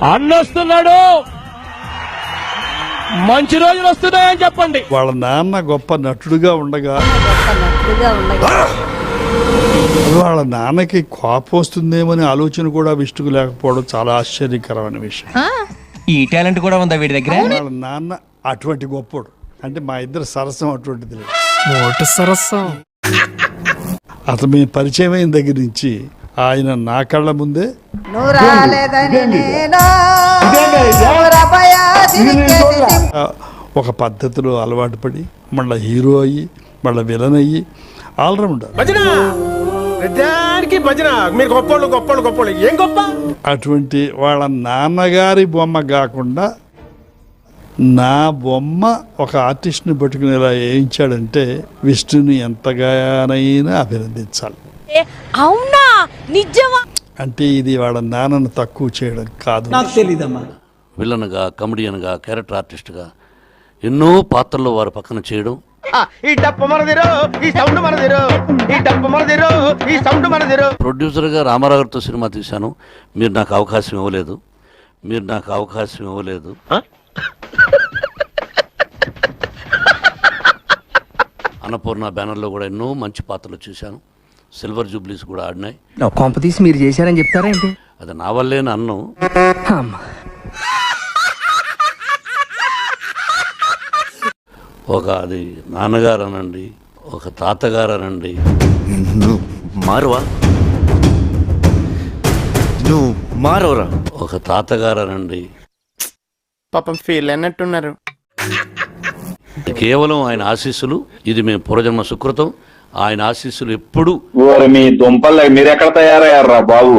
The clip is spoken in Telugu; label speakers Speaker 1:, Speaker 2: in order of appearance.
Speaker 1: అన్నొస్తున్నాడు, మంచి రోజులు వస్తున్నాయని చెప్పండి.
Speaker 2: వాళ్ళ నాన్న గొప్ప నటుడుగా ఉండగా వాళ్ళ నాన్నకి కోపం వస్తుందేమని ఆలోచన కూడా విష్ణుకు లేకపోవడం చాలా ఆశ్చర్యకరమైన విషయం.
Speaker 3: ఈ టాలెంట్ కూడా ఉందా వీడి దగ్గర?
Speaker 2: వాళ్ళ నాన్న అటువంటి గొప్పోడు. అంటే మా ఇద్దరు సరసం అటువంటిది లేదు.
Speaker 3: సరస్సం.
Speaker 2: అతను మేము పరిచయం అయిన దగ్గర నుంచి ఆయన నా కళ్ళ ముందే ఒక పద్ధతిలో అలవాటు పడి మళ్ళీ హీరో అయ్యి మళ్ళీ విలన్ అయ్యి ఆల్రౌండర్. అటువంటి వాళ్ళ నాన్నగారి బొమ్మ కాకుండా నా బొమ్మ ఒక ఆర్టిస్ట్ని పట్టుకునేలా వేయించాడంటే విష్ణుని ఎంతగానైనా అభినందించాలి.
Speaker 4: అవునా, నిజమా?
Speaker 2: అంటే ఇది వాళ్ళ నాన్నను తక్కువ చేయడం కాదు.
Speaker 5: నాకు తెలీదమ్మా.
Speaker 6: విలన్గా, కమెడియన్గా, క్యారెక్టర్ ఆర్టిస్ట్గా ఎన్నో పాత్రలు వారి పక్కన చేయడం. ప్రొడ్యూసర్గా రామారావు గారితో సినిమా తీశాను. మీరు నాకు అవకాశం ఇవ్వలేదు. అన్నపూర్ణ బ్యానర్లో కూడా ఎన్నో మంచి పాత్రలు చూశాను. సిల్వర్ జూబ్లీస్ కూడా ఆడినాయి.
Speaker 3: కాంపిటీస్ మీరు చేశారని చెప్తారా ఏంటి?
Speaker 6: అది నా వల్లేని అన్నం. ఒక అది నాన్నగారు అనండి, ఒక తాతగారు అనండి. నువ్వు మారవరా? ఒక తాతగారు అనండి.
Speaker 7: పాపం ఫీల్ అన్నట్టున్నారు.
Speaker 6: కేవలం ఆయన ఆశీస్సులు. ఇది మేము పూర్వజన్మ సుకృతం. ఆయన ఆశీస్సులు ఎప్పుడు.
Speaker 8: మీ దుంపల్ మీరెక్కడ తయారయ్యారా బాబు?